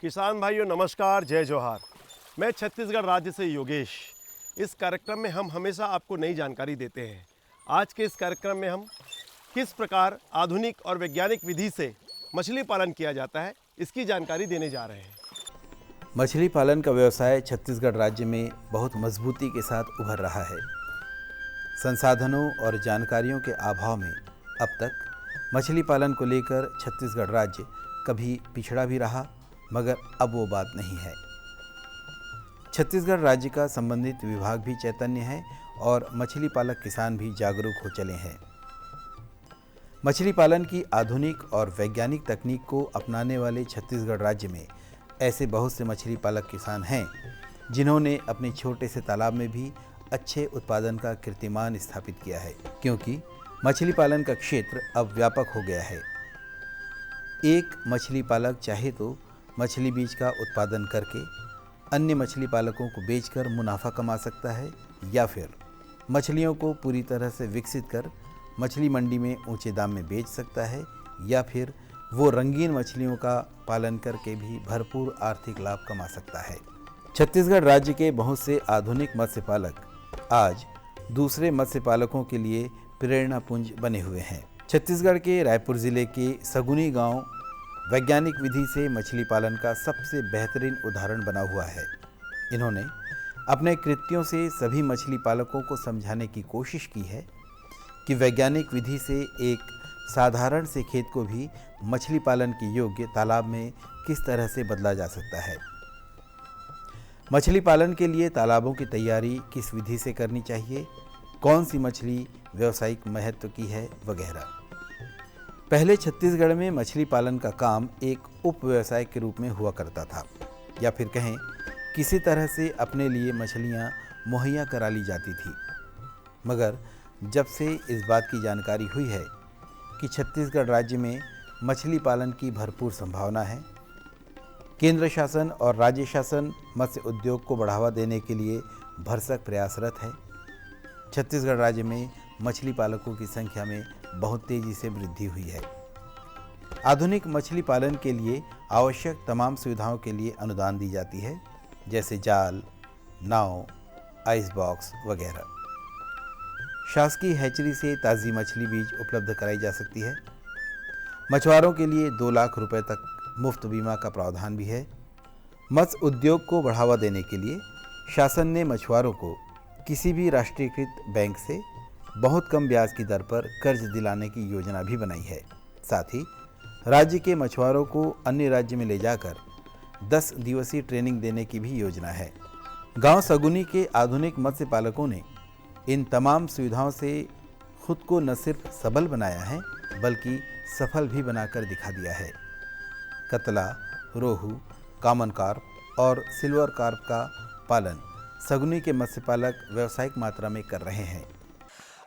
किसान भाइयों नमस्कार, जय जोहार। मैं छत्तीसगढ़ राज्य से योगेश। इस कार्यक्रम में हम हमेशा आपको नई जानकारी देते हैं। आज के इस कार्यक्रम में हम किस प्रकार आधुनिक और वैज्ञानिक विधि से मछली पालन किया जाता है, इसकी जानकारी देने जा रहे हैं। मछली पालन का व्यवसाय छत्तीसगढ़ राज्य में बहुत मजबूती के साथ उभर रहा है। संसाधनों और जानकारियों के अभाव में अब तक मछली पालन को लेकर छत्तीसगढ़ राज्य कभी पिछड़ा भी रहा, मगर अब वो बात नहीं है। छत्तीसगढ़ राज्य का संबंधित विभाग भी चैतन्य है और मछली पालक किसान भी जागरूक हो चले हैं। मछली पालन की आधुनिक और वैज्ञानिक तकनीक को अपनाने वाले छत्तीसगढ़ राज्य में ऐसे बहुत से मछली पालक किसान हैं जिन्होंने अपने छोटे से तालाब में भी अच्छे उत्पादन का कीर्तिमान स्थापित किया है, क्योंकि मछली पालन का क्षेत्र अब व्यापक हो गया है। एक मछली पालक चाहे तो मछली बीज का उत्पादन करके अन्य मछली पालकों को बेचकर मुनाफा कमा सकता है, या फिर मछलियों को पूरी तरह से विकसित कर मछली मंडी में ऊंचे दाम में बेच सकता है, या फिर वो रंगीन मछलियों का पालन करके भी भरपूर आर्थिक लाभ कमा सकता है। छत्तीसगढ़ राज्य के बहुत से आधुनिक मत्स्य पालक आज दूसरे मत्स्य पालकों के लिए प्रेरणा पुंज बने हुए हैं। छत्तीसगढ़ के रायपुर जिले के सगुनी गांव वैज्ञानिक विधि से मछली पालन का सबसे बेहतरीन उदाहरण बना हुआ है। इन्होंने अपने कृत्यों से सभी मछली पालकों को समझाने की कोशिश की है कि वैज्ञानिक विधि से एक साधारण से खेत को भी मछली पालन के योग्य तालाब में किस तरह से बदला जा सकता है। मछली पालन के लिए तालाबों की तैयारी किस विधि से करनी चाहिए, कौन सी मछली व्यावसायिक महत्व की है, वगैरह। पहले छत्तीसगढ़ में मछली पालन का काम एक उप व्यवसाय के रूप में हुआ करता था, या फिर कहें किसी तरह से अपने लिए मछलियां मुहैया करा ली जाती थी। मगर जब से इस बात की जानकारी हुई है कि छत्तीसगढ़ राज्य में मछली पालन की भरपूर संभावना है, केंद्र शासन और राज्य शासन मत्स्य उद्योग को बढ़ावा देने के लिए भरसक प्रयासरत है। छत्तीसगढ़ राज्य में मछली पालकों की संख्या में बहुत तेजी से वृद्धि हुई है। आधुनिक मछली पालन के लिए आवश्यक तमाम सुविधाओं के लिए अनुदान दी जाती है, जैसे जाल, नाव, आइस बॉक्स वगैरह। शासकीय हैचरी से ताज़ी मछली बीज उपलब्ध कराई जा सकती है। मछुआरों के लिए 2 लाख रुपए तक मुफ्त बीमा का प्रावधान भी है। मत्स्य उद्योग को बढ़ावा देने के लिए शासन ने मछुआरों को किसी भी राष्ट्रीयकृत बैंक से बहुत कम ब्याज की दर पर कर्ज दिलाने की योजना भी बनाई है। साथ ही राज्य के मछुआरों को अन्य राज्य में ले जाकर 10 दिवसीय ट्रेनिंग देने की भी योजना है। गांव सगुनी के आधुनिक मत्स्य पालकों ने इन तमाम सुविधाओं से खुद को न सिर्फ सबल बनाया है, बल्कि सफल भी बनाकर दिखा दिया है। कतला, रोहू, कॉमन कार्प और सिल्वर कार्प का पालन सगुनी के मत्स्य पालक व्यावसायिक मात्रा में कर रहे हैं।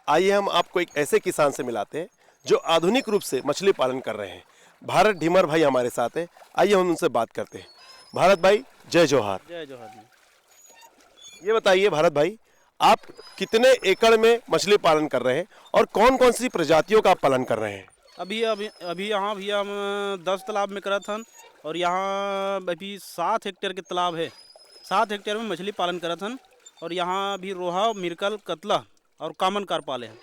आइए हम आपको एक ऐसे किसान से मिलाते हैं जो आधुनिक रूप से मछली पालन कर रहे हैं। भारत ढीमर भाई हमारे साथ है। आइए हम उनसे बात करते हैं। भारत भाई, जय जोहार। जय जोहार जी। ये बताइए भारत भाई, आप कितने एकड़ में मछली पालन कर रहे हैं और कौन कौन सी प्रजातियों का आप पालन कर रहे हैं? अभी यहाँ भी हम 10 तालाब में करत हन, और यहाँ अभी 7 हेक्टेयर के तालाब है। 7 हेक्टेयर में मछली पालन करत हन, और यहाँ भी रोहा, मिरकल, कतला और कॉमन कार्प पाले हैं।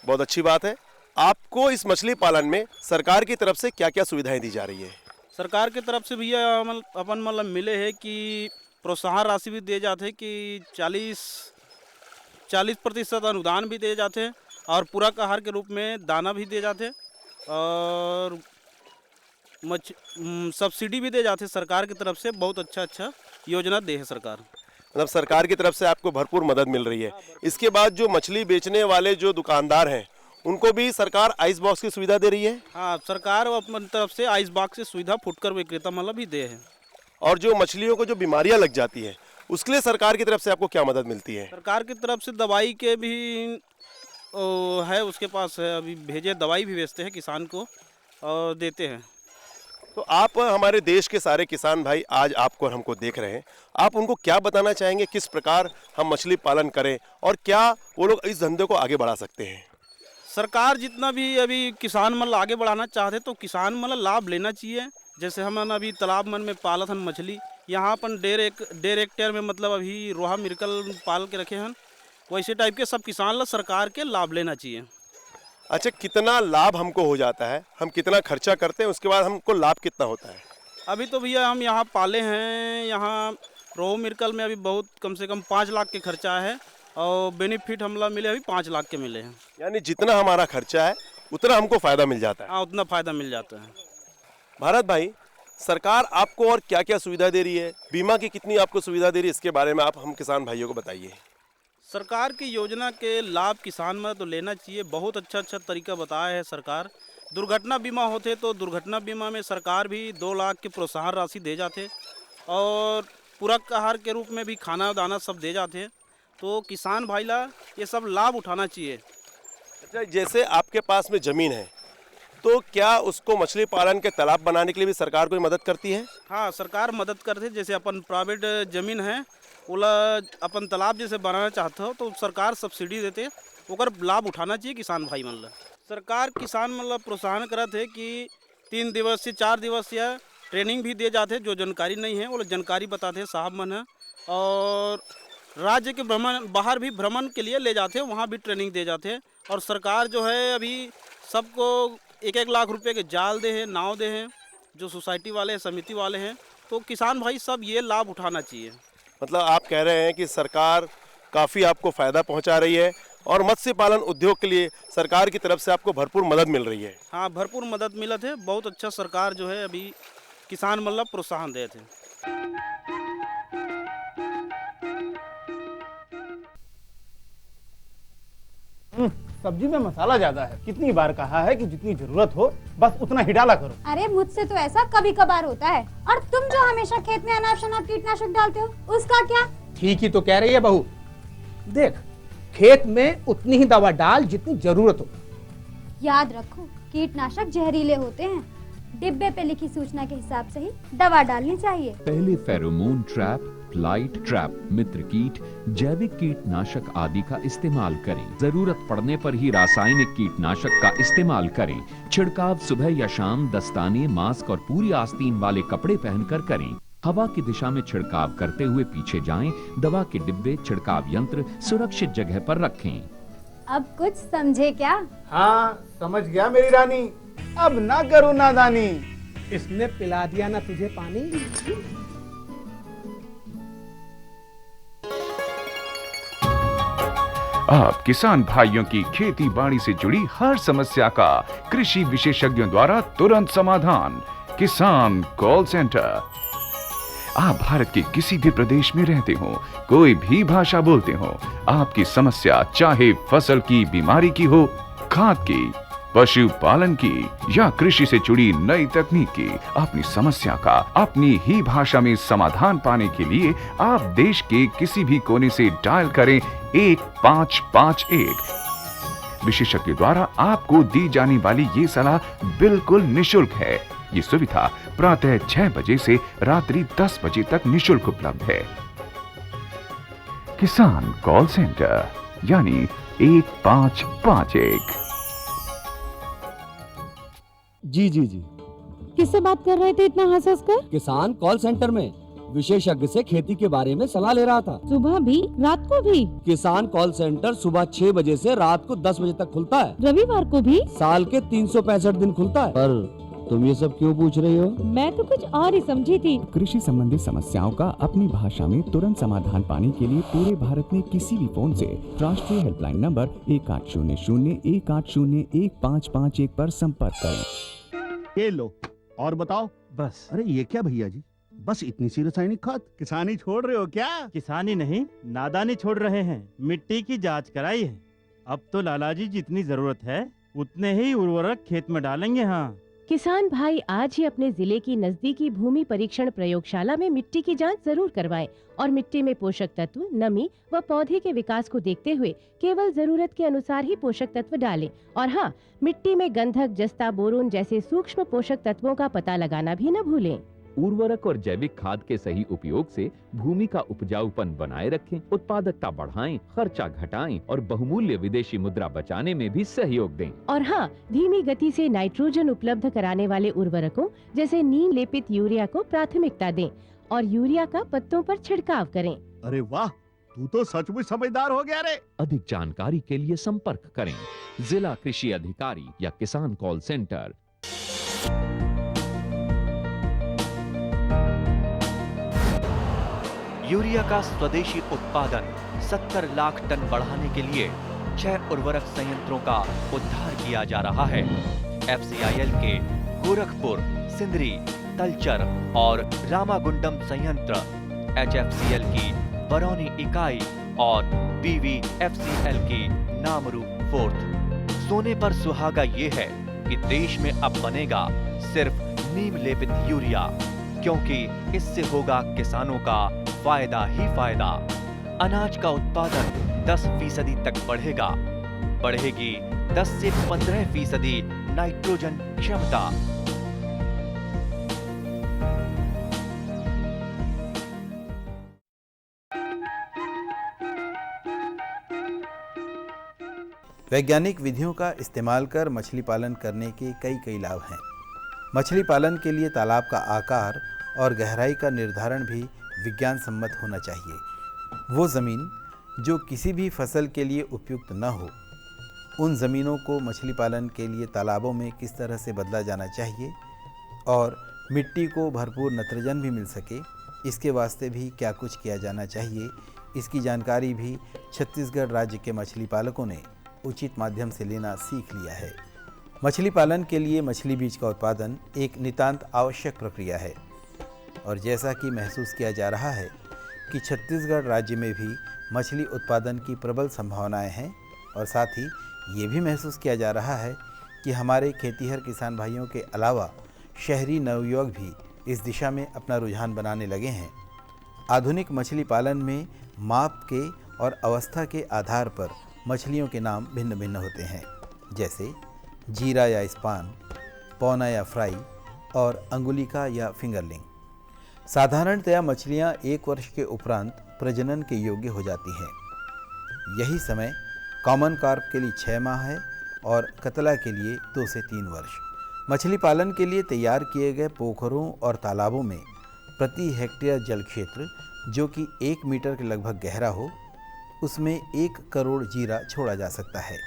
बहुत अच्छी बात है। आपको इस मछली पालन में सरकार की तरफ से क्या क्या सुविधाएं दी जा रही है? सरकार के तरफ से भैया अपन मतलब मिले है कि प्रोत्साहन राशि भी दे जाते हैं कि 40% अनुदान भी दे जाते हैं, और पूरक आहार के रूप में दाना भी दे जाते हैं, और सब्सिडी भी दे जाते हैं। सरकार की तरफ से बहुत अच्छा योजना दे है सरकार। मतलब सरकार की तरफ से आपको भरपूर मदद मिल रही है। इसके बाद जो मछली बेचने वाले जो दुकानदार हैं, उनको भी सरकार आइस बॉक्स की सुविधा दे रही है? हाँ, सरकार अपनी तरफ से आइस बॉक्स की सुविधा फुटकर विक्रेता मतलब भी दे है। और जो मछलियों को जो बीमारियां लग जाती हैं, उसके लिए सरकार की तरफ से आपको क्या मदद मिलती है? सरकार की तरफ से दवाई के भी है, उसके पास है। अभी भेजे दवाई भी बेचते हैं किसान को और देते हैं। तो आप हमारे देश के सारे किसान भाई आज आपको और हमको देख रहे हैं, आप उनको क्या बताना चाहेंगे, किस प्रकार हम मछली पालन करें और क्या वो लोग इस धंधे को आगे बढ़ा सकते हैं? सरकार जितना भी अभी किसान मतलब आगे बढ़ाना चाहते तो किसान मतलब लाभ लेना चाहिए, जैसे हम अभी तालाब मन में पालत हन मछली, यहाँ अपन 1.5 हेक्टेयर में मतलब अभी रोहा मिर्कल पाल के रखे हन। वैसे टाइप के सब किसान ला सरकार के लाभ लेना चाहिए। अच्छा, कितना लाभ हमको हो जाता है, हम कितना खर्चा करते हैं, उसके बाद हमको लाभ कितना होता है? अभी तो भैया हम यहाँ पाले हैं, यहाँ रोहू मिर्कल में अभी बहुत कम से कम 5 लाख के खर्चा है और बेनिफिट हमला मिले अभी 5 लाख के मिले हैं। यानी जितना हमारा खर्चा है उतना हमको फ़ायदा मिल जाता है। हाँ, उतना फ़ायदा मिल जाता है। भारत भाई, सरकार आपको और क्या क्या सुविधा दे रही है, बीमा की कितनी आपको सुविधा दे रही है, इसके बारे में आप हम किसान भाइयों को बताइए। सरकार की योजना के लाभ किसान में तो लेना चाहिए, बहुत अच्छा तरीका बताया है सरकार। दुर्घटना बीमा होते तो दुर्घटना बीमा में सरकार भी 2 लाख की प्रोत्साहन राशि दे जाते और पूरक आहार के रूप में भी खाना दाना सब दे जाते। तो किसान भाई ला ये सब लाभ उठाना चाहिए। अच्छा, जैसे आपके पास में ज़मीन है तो क्या उसको मछली पालन के तालाब बनाने के लिए भी सरकार कोई मदद करती है? हाँ, सरकार मदद करते। जैसे अपन प्राइवेट ज़मीन है ओला अपन तालाब जैसे बनाना चाहते हो तो सरकार सब्सिडी देते, ओकर लाभ उठाना चाहिए किसान भाई मन ला। सरकार किसान मतलब प्रोत्साहन करत है कि 3 दिवसीय 4 दिवसीय ट्रेनिंग भी दे जाते, जो जानकारी नहीं है वो लोग जानकारी बताते साहब मन है। और राज्य के भ्रमण बाहर भी भ्रमण के लिए ले जाते हैं, वहाँ भी ट्रेनिंग दे जाते हैं। और सरकार जो है अभी सबको 1-1 लाख रुपए के जाल दे हैं, नाव दे हैं, जो सोसाइटी वाले समिति वाले हैं। तो किसान भाई सब ये लाभ उठाना चाहिए। मतलब आप कह रहे हैं कि सरकार काफ़ी आपको फ़ायदा पहुंचा रही है और मत्स्य पालन उद्योग के लिए सरकार की तरफ से आपको भरपूर मदद मिल रही है। हाँ, भरपूर मदद मिलत है। बहुत अच्छा सरकार जो है अभी किसान मतलब प्रोत्साहन देते हैं। सब्जी में मसाला ज्यादा है। कितनी बार कहा है कि जितनी जरूरत हो बस उतना ही डाला करो। अरे मुझसे तो ऐसा कभी कभार होता है। और तुम जो हमेशा खेत में अनाप शनाप कीटनाशक डालते हो उसका क्या? ठीक ही तो कह रही है बहू। देख, खेत में उतनी ही दवा डाल जितनी जरूरत हो। याद रखो, कीटनाशक जहरीले होते हैं। डिब्बे पे लिखी सूचना के हिसाब से ही दवा डालनी चाहिए। पहले फेरोमोन ट्रैप, फ्लाइट ट्रैप, मित्र कीट, जैविक कीटनाशक आदि का इस्तेमाल करें। जरूरत पड़ने पर ही रासायनिक कीटनाशक का इस्तेमाल करें। छिड़काव सुबह या शाम दस्ताने, मास्क और पूरी आस्तीन वाले कपड़े पहनकर करें। हवा की दिशा में छिड़काव करते हुए पीछे जाएं। दवा के डिब्बे, छिड़काव यंत्र सुरक्षित जगह पर रखें। अब कुछ समझे क्या? हाँ, समझ गया मेरी रानी। अब ना करो नादानी। इसने पिला दिया ना तुझे पानी। आप किसान भाइयों की खेती बाड़ी से जुड़ी हर समस्या का कृषि विशेषज्ञों द्वारा तुरंत समाधान। किसान कॉल सेंटर। आप भारत के किसी भी प्रदेश में रहते हो, कोई भी भाषा बोलते हो, आपकी समस्या चाहे फसल की बीमारी की हो, खाद की, पशुपालन की या कृषि से जुड़ी नई तकनीक की, अपनी समस्या का अपनी ही भाषा में समाधान पाने के लिए आप देश के किसी भी कोने से डायल करें 1551। विशेषज्ञ द्वारा आपको दी जाने वाली ये सलाह बिल्कुल निशुल्क है। ये सुविधा प्रातः 6 बजे से रात्रि 10 बजे तक निशुल्क उपलब्ध है। किसान कॉल सेंटर यानी 1551। जी। किससे बात कर रहे थे इतना हंस हंस कर? किसान कॉल सेंटर में विशेषज्ञ से खेती के बारे में सलाह ले रहा था। सुबह भी रात को भी? किसान कॉल सेंटर सुबह 6 बजे से रात को 10 बजे तक खुलता है। रविवार को भी? साल के 365 दिन खुलता है। पर तुम ये सब क्यों पूछ रही हो? मैं तो कुछ और ही समझी थी। कृषि संबंधी समस्याओं का अपनी भाषा में तुरंत समाधान पाने के लिए पूरे भारत में किसी भी फोन से राष्ट्रीय हेल्पलाइन नंबर 1800-180-1551 पर संपर्क करें। ये लो और बताओ। बस। अरे ये क्या भैया जी, बस इतनी सी रासायनिक खाद? किसानी छोड़ रहे हो क्या? किसानी नहीं, नादानी छोड़ रहे हैं। मिट्टी की जांच कराई है। अब तो लाला जी जितनी जरूरत है उतने ही उर्वरक खेत में डालेंगे। हाँ, किसान भाई आज ही अपने जिले की नजदीकी भूमि परीक्षण प्रयोगशाला में मिट्टी की जांच जरूर करवाएं और मिट्टी में पोषक तत्व, नमी व पौधे के विकास को देखते हुए केवल जरूरत के अनुसार ही पोषक तत्व डालें। और हाँ, मिट्टी में गंधक, जस्ता, बोरोन जैसे सूक्ष्म पोषक तत्वों का पता लगाना भी न भूलें। उर्वरक और जैविक खाद के सही उपयोग से भूमि का उपजाऊपन बनाए रखें, उत्पादकता बढ़ाएं, खर्चा घटाएं और बहुमूल्य विदेशी मुद्रा बचाने में भी सहयोग दें। और हाँ, धीमी गति से नाइट्रोजन उपलब्ध कराने वाले उर्वरकों जैसे नीम लेपित यूरिया को प्राथमिकता दें और यूरिया का पत्तों पर छिड़काव करें। अरे वाह, तू तो सचमुच समझदार हो गया रे। अधिक जानकारी के लिए संपर्क करें जिला कृषि अधिकारी या किसान कॉल सेंटर। यूरिया का स्वदेशी उत्पादन 70 लाख टन बढ़ाने के लिए 6 उर्वरक संयंत्रों का उद्धार किया जा रहा है। FCIL के गोरखपुर, सिंदरी, तलचर और रामागुंडम संयंत्र, HFCL की बरौनी इकाई और BVFCL की नामरू फोर्थ। सोने पर सुहागा ये है कि देश में अब बनेगा सिर्फ नीम लेपित यूरिया, क्योंकि इससे होगा किसानों का फायदा ही फायदा। अनाज का उत्पादन 10% तक बढ़ेगा, बढ़ेगी 10 से 15% नाइट्रोजन क्षमता। वैज्ञानिक विधियों का इस्तेमाल कर मछली पालन करने के कई लाभ हैं। मछली पालन के लिए तालाब का आकार और गहराई का निर्धारण भी विज्ञान सम्मत होना चाहिए। वो ज़मीन जो किसी भी फसल के लिए उपयुक्त न हो, उन ज़मीनों को मछली पालन के लिए तालाबों में किस तरह से बदला जाना चाहिए और मिट्टी को भरपूर नत्रजन भी मिल सके, इसके वास्ते भी क्या कुछ किया जाना चाहिए, इसकी जानकारी भी छत्तीसगढ़ राज्य के मछली पालकों ने उचित माध्यम से लेना सीख लिया है। मछली पालन के लिए मछली बीज का उत्पादन एक नितांत आवश्यक प्रक्रिया है और जैसा कि महसूस किया जा रहा है कि छत्तीसगढ़ राज्य में भी मछली उत्पादन की प्रबल संभावनाएं हैं और साथ ही ये भी महसूस किया जा रहा है कि हमारे खेतीहर किसान भाइयों के अलावा शहरी नवयुवक भी इस दिशा में अपना रुझान बनाने लगे हैं। आधुनिक मछली पालन में माप के और अवस्था के आधार पर मछलियों के नाम भिन्न भिन्न होते हैं, जैसे जीरा या स्पान, पौना या फ्राई और अंगुलिका या फिंगरलिंग। साधारणतया मछलियां 1 वर्ष के उपरांत प्रजनन के योग्य हो जाती हैं। यही समय कॉमन कार्प के लिए 6 माह है और कतला के लिए 2 से 3 वर्ष। मछली पालन के लिए तैयार किए गए पोखरों और तालाबों में प्रति हेक्टेयर जल क्षेत्र जो कि 1 मीटर के लगभग गहरा हो, उसमें 1 करोड़ जीरा छोड़ा जा सकता है।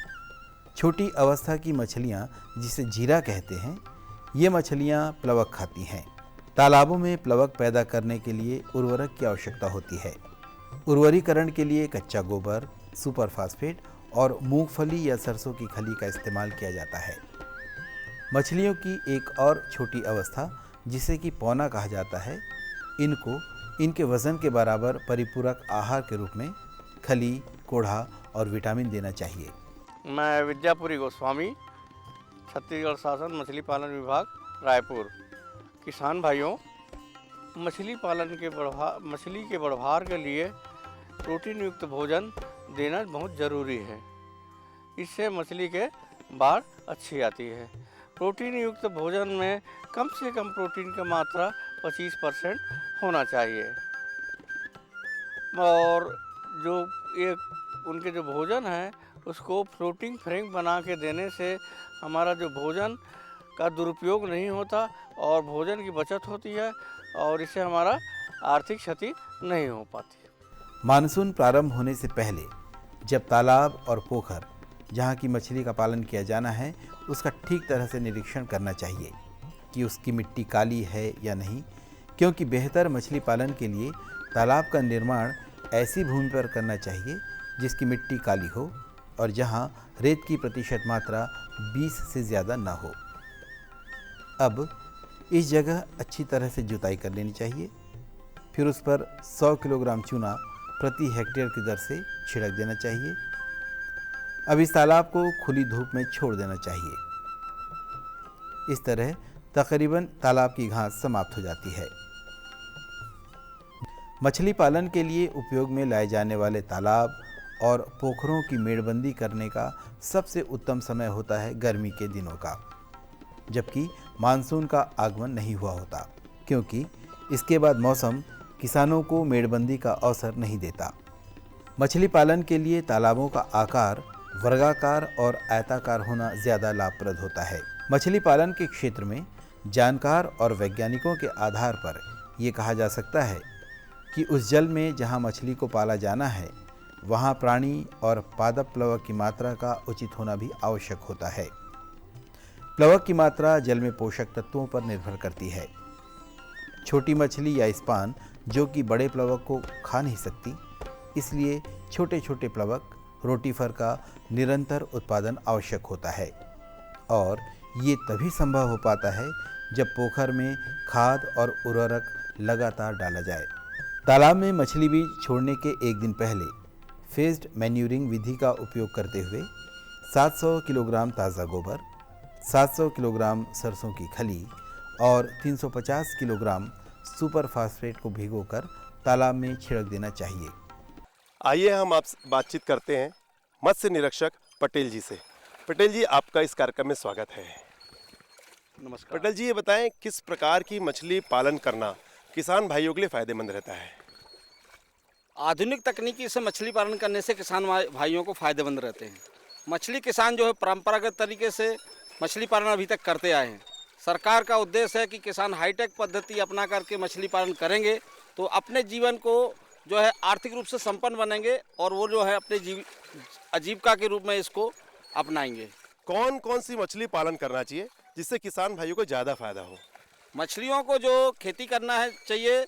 छोटी अवस्था की मछलियां, जिसे जीरा कहते हैं, ये मछलियां प्लवक खाती हैं। तालाबों में प्लवक पैदा करने के लिए उर्वरक की आवश्यकता होती है। उर्वरीकरण के लिए कच्चा गोबर, सुपर फास्फेट और मूंगफली या सरसों की खली का इस्तेमाल किया जाता है। मछलियों की एक और छोटी अवस्था, जिसे कि पौना कहा जाता है, इनको इनके वजन के बराबर परिपूरक आहार के रूप में खली, कोढ़ा और विटामिन देना चाहिए। मैं विद्यापुरी गोस्वामी, छत्तीसगढ़ शासन मछली पालन विभाग, रायपुर। किसान भाइयों, मछली के बढ़वार के लिए प्रोटीन युक्त भोजन देना बहुत ज़रूरी है। इससे मछली के बाढ़ अच्छी आती है। प्रोटीन युक्त भोजन में कम से कम प्रोटीन की मात्रा 25% होना चाहिए और जो उनके जो भोजन है उसको फ्लोटिंग फ्रेम बना के देने से हमारा जो भोजन का दुरुपयोग नहीं होता और भोजन की बचत होती है और इससे हमारा आर्थिक क्षति नहीं हो पाती। मानसून प्रारंभ होने से पहले जब तालाब और पोखर जहाँ की मछली का पालन किया जाना है, उसका ठीक तरह से निरीक्षण करना चाहिए कि उसकी मिट्टी काली है या नहीं, क्योंकि बेहतर मछली पालन के लिए तालाब का निर्माण ऐसी भूमि पर करना चाहिए जिसकी मिट्टी काली हो और जहाँ रेत की प्रतिशत मात्रा 20 से ज़्यादा ना हो। अब इस जगह अच्छी तरह से जुताई कर लेनी चाहिए, फिर उस पर 100 किलोग्राम चूना प्रति हेक्टेयर की दर से छिड़क देना चाहिए। अब इस तालाब को खुली धूप में छोड़ देना चाहिए। इस तरह तकरीबन तालाब की घास समाप्त हो जाती है। मछली पालन के लिए उपयोग में लाए जाने वाले तालाब और पोखरों की मेड़बंदी करने का सबसे उत्तम समय होता है गर्मी के दिनों का, जबकि मानसून का आगमन नहीं हुआ होता। क्योंकि इसके बाद मौसम किसानों को मेड़बंदी का अवसर नहीं देता। मछली पालन के लिए तालाबों का आकार वर्गाकार और आयताकार होना ज़्यादा लाभप्रद होता है। मछली पालन के क्षेत्र में जानकार और वैज्ञानिकों के आधार पर ये कहा जा सकता है कि उस जल में जहाँ मछली को पाला जाना है वहाँ प्राणी और पादप प्लवक की मात्रा का उचित होना भी आवश्यक होता है। प्लवक की मात्रा जल में पोषक तत्वों पर निर्भर करती है। छोटी मछली या स्पान जो कि बड़े प्लवक को खा नहीं सकती, इसलिए छोटे छोटे प्लवक रोटीफर का निरंतर उत्पादन आवश्यक होता है और ये तभी संभव हो पाता है जब पोखर में खाद और उर्वरक लगातार डाला जाए। तालाब में मछली बीज छोड़ने के एक दिन पहले फेज्ड मैन्यूरिंग विधि का उपयोग करते हुए 700 किलोग्राम ताज़ा गोबर, 700 किलोग्राम सरसों की खली और 350 किलोग्राम सुपर फास्फेट को भिगोकर तालाब में छिड़क देना चाहिए। आइए हम आपसे बातचीत करते हैं मत्स्य निरीक्षक पटेल जी से। पटेल जी, आपका इस कार्यक्रम में स्वागत है। नमस्कार। पटेल जी, ये बताएं किस प्रकार की मछली पालन करना किसान भाइयों के लिए फ़ायदेमंद रहता है? आधुनिक तकनीकी से मछली पालन करने से किसान भाइयों को फ़ायदेमंद रहते हैं। मछली किसान जो है परंपरागत तरीके से मछली पालन अभी तक करते आए हैं। सरकार का उद्देश्य है कि किसान हाईटेक पद्धति अपना करके मछली पालन करेंगे तो अपने जीवन को जो है आर्थिक रूप से संपन्न बनेंगे और वो जो है अपने आजीविका के रूप में इसको अपनाएंगे। कौन कौन सी मछली पालन करना चाहिए जिससे किसान भाइयों को ज़्यादा फायदा हो? मछलियों को जो खेती करना है चाहिए,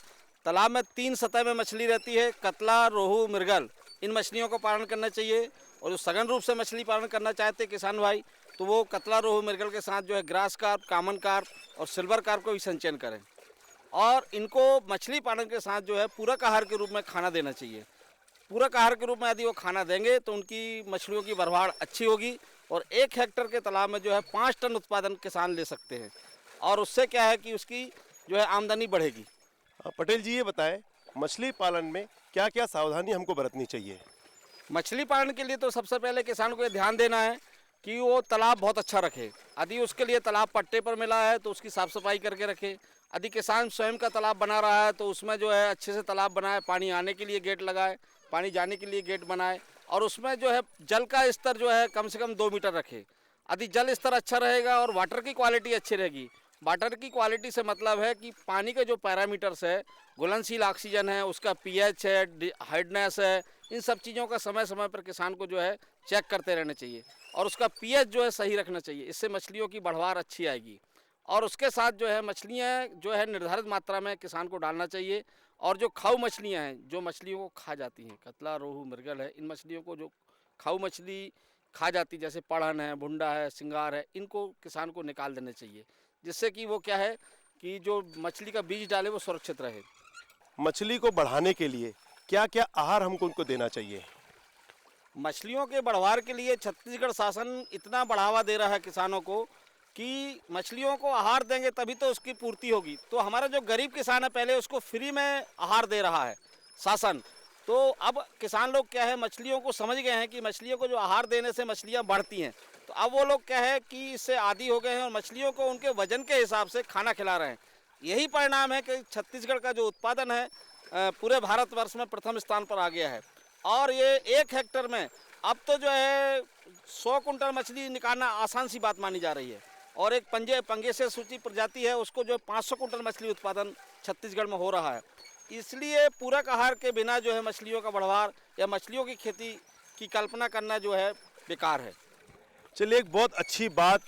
तालाब में 3 सतह में मछली रहती है, कतला, रोहू, मृगल, इन मछलियों को पालन करना चाहिए। और जो सघन रूप से मछली पालन करना चाहते हैं किसान भाई तो वो कतला, रोहू, मृगल के साथ जो है ग्रास कार्प, कॉमन कार्प और सिल्वर कार्प को भी संचयन करें और इनको मछली पालन के साथ जो है पूरक आहार के रूप में खाना देना चाहिए। पूरक आहार के रूप में यदि वो खाना देंगे तो उनकी मछलियों की बढ़वाड़ अच्छी होगी और 1 हेक्टेयर के तालाब में जो है 5 टन उत्पादन किसान ले सकते हैं और उससे क्या है कि उसकी जो है आमदनी बढ़ेगी। पटेल जी, ये बताएं मछली पालन में क्या क्या सावधानी हमको बरतनी चाहिए? मछली पालन के लिए तो सबसे पहले किसान को ये ध्यान देना है कि वो तालाब बहुत अच्छा रखे। यदि उसके लिए तालाब पट्टे पर मिला है तो उसकी साफ़ सफाई करके रखे। यदि किसान स्वयं का तालाब बना रहा है तो उसमें जो है अच्छे से तालाब बनाए, पानी आने के लिए गेट लगाए, पानी जाने के लिए गेट बनाए और उसमें जो है जल का स्तर जो है कम से कम 2 मीटर रखे। यदि जल स्तर अच्छा रहेगा और वाटर की क्वालिटी अच्छी रहेगी। वाटर की क्वालिटी से मतलब है कि पानी के जो पैरामीटर्स है, घुलनशील ऑक्सीजन है, उसका पीएच है, हार्डनेस है, इन सब चीज़ों का समय समय पर किसान को जो है चेक करते रहना चाहिए और उसका पीएच जो है सही रखना चाहिए। इससे मछलियों की बढ़वार अच्छी आएगी और उसके साथ जो है मछलियाँ जो है निर्धारित मात्रा में किसान को डालना चाहिए। और जो खाऊ मछलियाँ हैं जो मछलियों को खा जाती हैं, कतला, रोहू, मृगल है, इन मछलियों को जो खाऊ मछली खा जाती जैसे पढ़न है, भुंडा है, सिंगार है, इनको किसान को निकाल देना चाहिए जिससे कि वो क्या है कि जो मछली का बीज डाले वो सुरक्षित रहे। मछली को बढ़ाने के लिए क्या क्या आहार हमको उनको देना चाहिए? मछलियों के बढ़वार के लिए छत्तीसगढ़ शासन इतना बढ़ावा दे रहा है किसानों को कि मछलियों को आहार देंगे तभी तो उसकी पूर्ति होगी। तो हमारा जो गरीब किसान है पहले उसको फ्री में आहार दे रहा है शासन। तो अब किसान लोग क्या है मछलियों को समझ गए हैं कि मछलियों को जो आहार देने से मछलियाँ बढ़ती हैं। तो अब वो लोग क्या है कि इससे आदी हो गए हैं और मछलियों को उनके वजन के हिसाब से खाना खिला रहे हैं। यही परिणाम है कि छत्तीसगढ़ का जो उत्पादन है पूरे भारतवर्ष में प्रथम स्थान पर आ गया है। और ये 1 हेक्टेयर में अब तो जो है 100 कुंटल मछली निकालना आसान सी बात मानी जा रही है और एक पंगे से सूची प्रजाति है उसको जो 500 कुंटल मछली उत्पादन छत्तीसगढ़ में हो रहा है। इसलिए पूरक आहार के बिना जो है मछलियों का बढ़वार या मछलियों की खेती की कल्पना करना जो है बेकार है। चलिए, एक बहुत अच्छी बात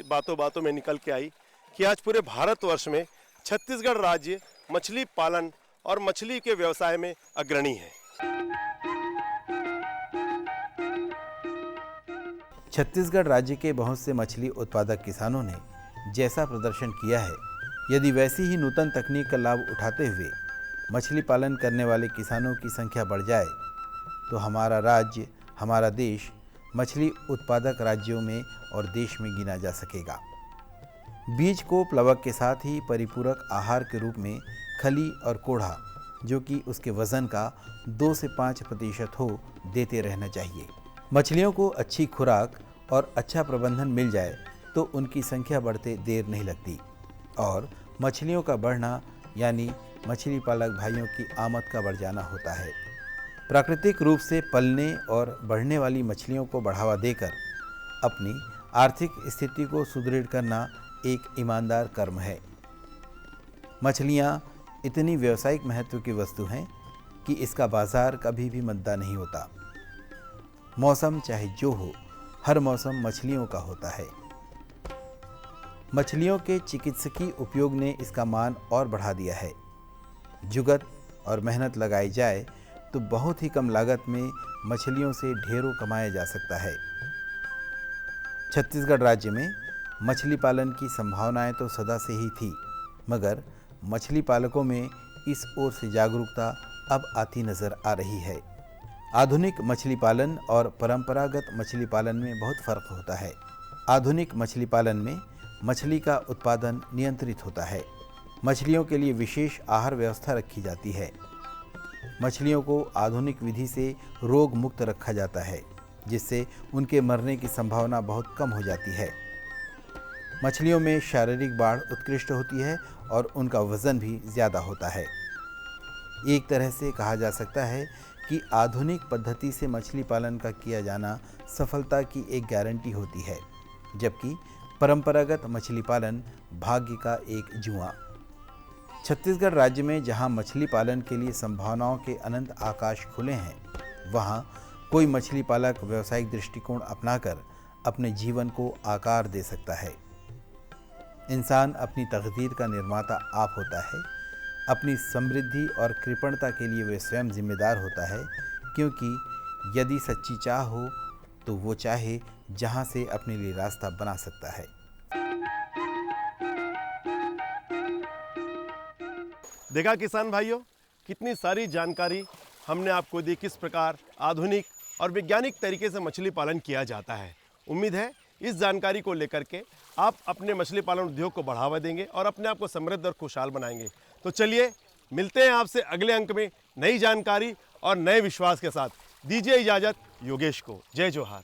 बातों बातों में निकल के आई कि आज पूरे भारतवर्ष में छत्तीसगढ़ राज्य मछली पालन और मछली के व्यवसाय में अग्रणी है। छत्तीसगढ़ राज्य के बहुत से मछली उत्पादक किसानों ने जैसा प्रदर्शन किया है, यदि वैसी ही नूतन तकनीक का लाभ उठाते हुए मछली पालन करने वाले किसानों की संख्या बढ़ जाए तो हमारा राज्य, हमारा देश मछली उत्पादक राज्यों में और देश में गिना जा सकेगा। बीज को प्लवक के साथ ही परिपूरक आहार के रूप में खली और कोढ़ा, जो कि उसके वजन का 2 से 5% हो, देते रहना चाहिए। मछलियों को अच्छी खुराक और अच्छा प्रबंधन मिल जाए तो उनकी संख्या बढ़ते देर नहीं लगती और मछलियों का बढ़ना यानी मछली पालक भाइयों की आमद का बढ़ जाना होता है। प्राकृतिक रूप से पलने और बढ़ने वाली मछलियों को बढ़ावा देकर अपनी आर्थिक स्थिति को सुदृढ़ करना एक ईमानदार कर्म है। मछलियाँ इतनी व्यावसायिक महत्व की वस्तु हैं कि इसका बाजार कभी भी मंदा नहीं होता। मौसम चाहे जो हो, हर मौसम मछलियों का होता है। मछलियों के चिकित्सकीय उपयोग ने इसका मान और बढ़ा दिया है। जुगत और मेहनत लगाई जाए तो बहुत ही कम लागत में मछलियों से ढेरों कमाया जा सकता है। छत्तीसगढ़ राज्य में मछली पालन की संभावनाएं तो सदा से ही थी, मगर मछली पालकों में इस ओर से जागरूकता अब आती नज़र आ रही है। आधुनिक मछली पालन और परंपरागत मछली पालन में बहुत फर्क होता है। आधुनिक मछली पालन में मछली का उत्पादन नियंत्रित होता है। मछलियों के लिए विशेष आहार व्यवस्था रखी जाती है। मछलियों को आधुनिक विधि से रोग मुक्त रखा जाता है, जिससे उनके मरने की संभावना बहुत कम हो जाती है। मछलियों में शारीरिक बाढ़ उत्कृष्ट होती है और उनका वजन भी ज़्यादा होता है। एक तरह से कहा जा सकता है कि आधुनिक पद्धति से मछली पालन का किया जाना सफलता की एक गारंटी होती है, जबकि परंपरागत मछली पालन भाग्य का एक जुआ। छत्तीसगढ़ राज्य में जहां मछली पालन के लिए संभावनाओं के अनंत आकाश खुले हैं, वहां कोई मछली पालक व्यावसायिक दृष्टिकोण अपनाकर अपने जीवन को आकार दे सकता है। इंसान अपनी तकदीर का निर्माता आप होता है। अपनी समृद्धि और कृपणता के लिए वे स्वयं जिम्मेदार होता है, क्योंकि यदि सच्ची चाह हो तो वो चाहे जहां से अपने लिए रास्ता बना सकता है। देखा किसान भाइयों, कितनी सारी जानकारी हमने आपको दी किस प्रकार आधुनिक और वैज्ञानिक तरीके से मछली पालन किया जाता है। उम्मीद है इस जानकारी को लेकर के आप अपने मछली पालन उद्योग को बढ़ावा देंगे और अपने आप को समृद्ध और खुशहाल बनाएंगे। तो चलिए मिलते हैं आपसे अगले अंक में नई जानकारी और नए विश्वास के साथ। दीजिए इजाज़त योगेश को। जय जोहार।